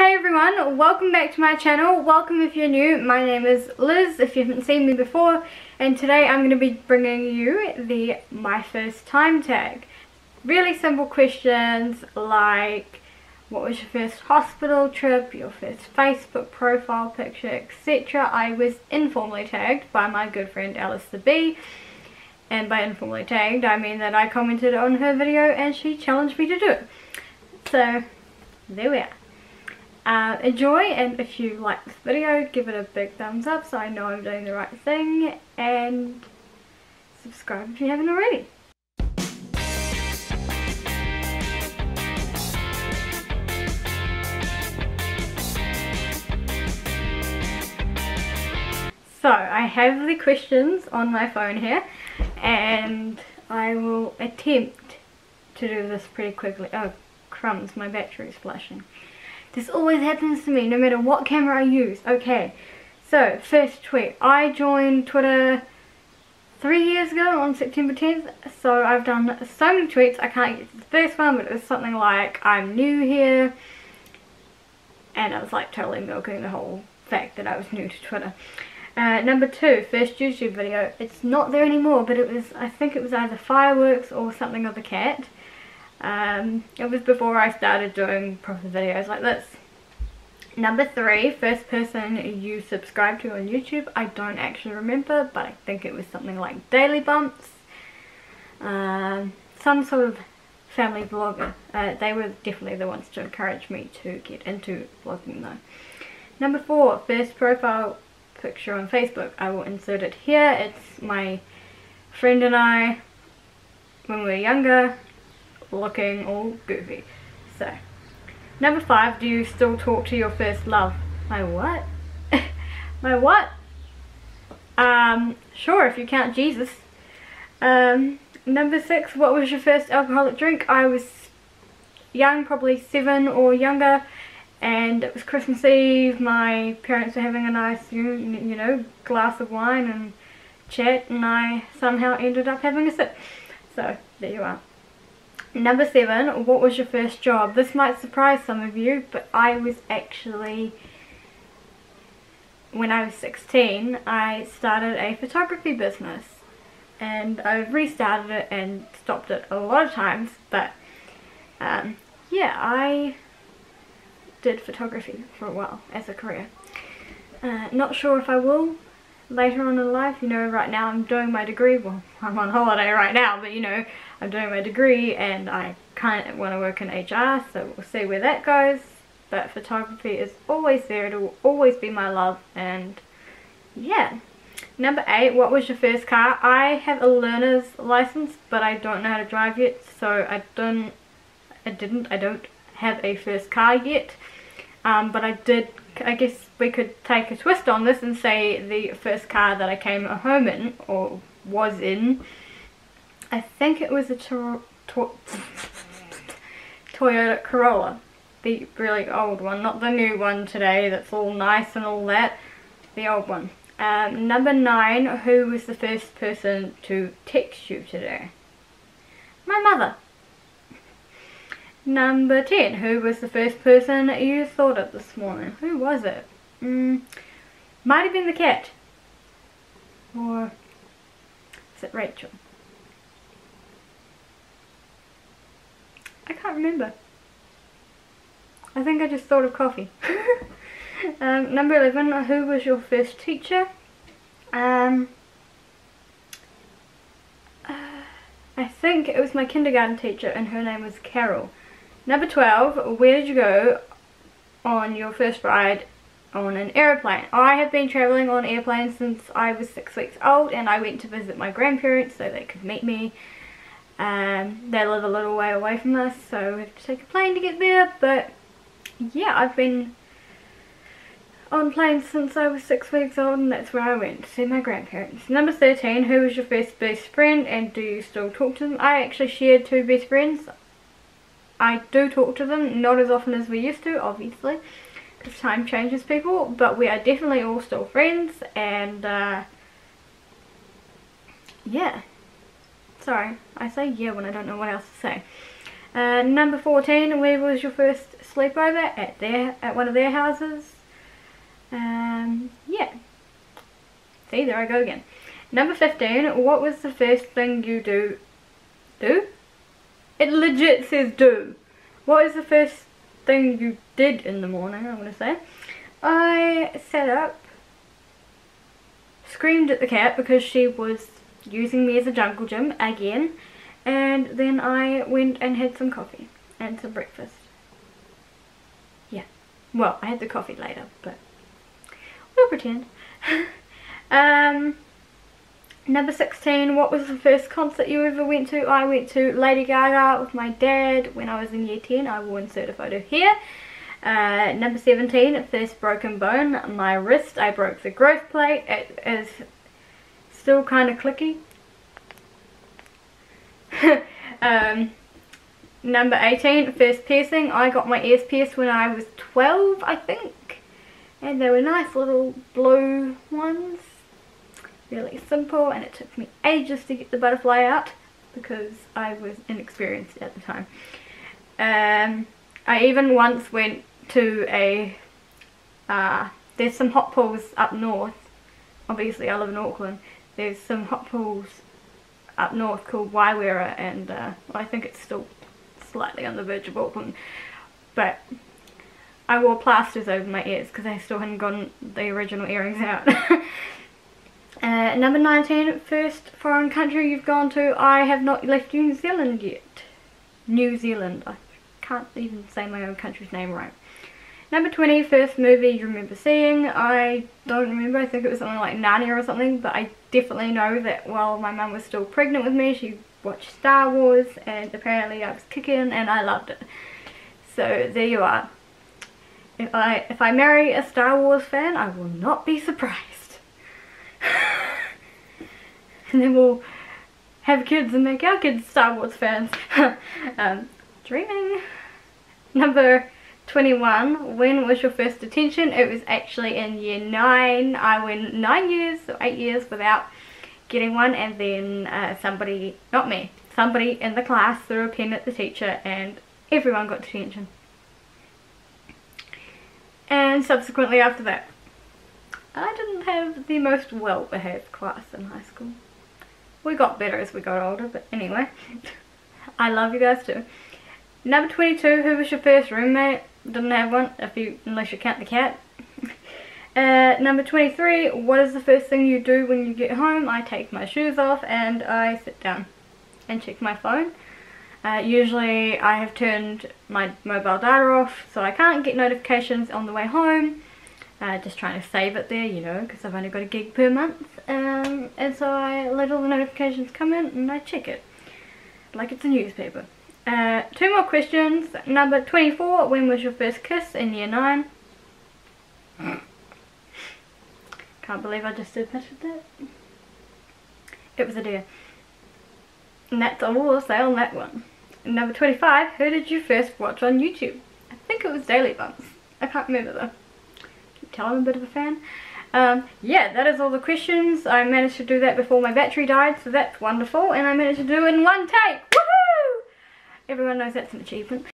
Hey everyone, welcome back to my channel. Welcome if you're new. My name is Liz if you haven't seen me before, and today I'm going to be bringing you the my first time tag. Really simple questions like what was your first hospital trip, your first Facebook profile picture, etc. I was informally tagged by my good friend Alice the Bee, and by informally tagged I mean that I commented on her video and she challenged me to do it. So there we are. Enjoy, and if you like this video, give it a big thumbs up so I know I'm doing the right thing, and subscribe if you haven't already. So I have the questions on my phone here, and I will attempt to do this pretty quickly. Oh crumbs, my battery's flashing. This always happens to me, no matter what camera I use. Okay, so first tweet. I joined Twitter 3 years ago on September 10th, so I've done so many tweets. I can't get to the first one, but it was something like, I'm new here, and I was like totally milking the whole fact that I was new to Twitter. Number 2, first YouTube video. It's not there anymore, but it was, I think it was either fireworks or something of a cat. It was before I started doing proper videos like this. Number 3, first person you subscribed to on YouTube. I don't actually remember, but I think it was something like Daily Bumps. Some sort of family vlogger. They were definitely the ones to encourage me to get into vlogging though. Number 4, first profile picture on Facebook. I will insert it here. It's my friend and I when we were younger, looking all goofy. So number 5, do you still talk to your first love? My what? My what? Sure, if you count Jesus. Number 6, what was your first alcoholic drink? I was young, probably 7 or younger, and it was Christmas Eve. My parents were having a nice, you know, glass of wine and chat, and I somehow ended up having a sip. So there you are. Number 7, what was your first job? This might surprise some of you, but I was actually, when I was 16, I started a photography business, and I've restarted it and stopped it a lot of times, but yeah, I did photography for a while as a career. Not sure if I will later on in life. You know, right now I'm doing my degree. Well, I'm on holiday right now, but you know, I'm doing my degree and I kind of want to work in HR, so we'll see where that goes. But photography is always there. It will always be my love, and yeah. Number 8, what was your first car? I have a learner's license, but I don't know how to drive yet, so I don't have a first car yet. But I did, I guess we could take a twist on this and say the first car that I came home in, or was in, I think it was a Toyota Corolla. The really old one, not the new one today that's all nice and all that, the old one. Number 9, who was the first person to text you today? My mother. Number 10, who was the first person you thought of this morning? Who was it? Might have been the cat. Or is it Rachel? I can't remember. I think I just thought of coffee. Number 11, who was your first teacher? I think it was my kindergarten teacher, and her name was Carol. Number 12, where did you go on your first ride on an aeroplane? I have been travelling on airplanes since I was 6 weeks old, and I went to visit my grandparents so they could meet me. They live a little way away from us, so we have to take a plane to get there, but yeah, I've been on planes since I was 6 weeks old, and that's where I went to see my grandparents. Number 13, who was your first best friend, and do you still talk to them? I actually shared 2 best friends. I do talk to them, not as often as we used to, obviously, because time changes people, but we are definitely all still friends, and yeah. Sorry, I say yeah when I don't know what else to say. Number 14, where was your first sleepover? At one of their houses. Yeah. See, there I go again. Number 15, what was the first thing you do? It legit says do. What is the first thing you did in the morning, I want to say? I sat up, screamed at the cat because she was using me as a jungle gym again, and then I went and had some coffee and some breakfast. Yeah. Well, I had the coffee later, but we'll pretend. Number 16, what was the first concert you ever went to? I went to Lady Gaga with my dad when I was in year 10. I will insert a photo here. Number 17, first broken bone, my wrist. I broke the growth plate. It is still kind of clicky. Number 18, first piercing. I got my ears pierced when I was 12, I think. And they were nice little blue ones. Really simple, and it took me ages to get the butterfly out because I was inexperienced at the time. I even once went to a there's some hot pools up north. Obviously I live in Auckland. There's some hot pools up north called Waiwera, and well, I think it's still slightly on the verge of Auckland, but I wore plasters over my ears because I still hadn't gotten the original earrings out. Number 19, first foreign country you've gone to. I have not left New Zealand yet. New Zealand. I can't even say my own country's name right. Number 20, first movie you remember seeing. I don't remember. I think it was something like Narnia or something, but I definitely know that while my mum was still pregnant with me, she watched Star Wars, and apparently I was kicking and I loved it. So there you are. If I marry a Star Wars fan, I will not be surprised. And then we'll have kids and make our kids Star Wars fans. Dreaming. Number 21, when was your first detention? It was actually in year 9. I went 9 years or 8 years without getting one, and then somebody, not me, somebody in the class threw a pen at the teacher and everyone got detention. And subsequently after that, I didn't have the most well-behaved class in high school. We got better as we got older, but anyway. I love you guys too. Number 22, who was your first roommate? Didn't have one, unless you count the cat. Number 23, what is the first thing you do when you get home? I take my shoes off and I sit down and check my phone. Usually I have turned my mobile data off, so I can't get notifications on the way home. Just trying to save it there, you know, because I've only got a gig per month, and so I let all the notifications come in and I check it like it's a newspaper. 2 more questions. Number 24, when was your first kiss? In year 9. Can't believe I just admitted that. It was a deer. And that's all I'll say on that one. Number 25, who did you first watch on YouTube? I think it was Daily Bumps. I can't remember though. Tell I'm a bit of a fan. Yeah, that is all the questions. I managed to do that before my battery died, so that's wonderful, and I managed to do it in one take. Woohoo! Everyone knows that's an achievement.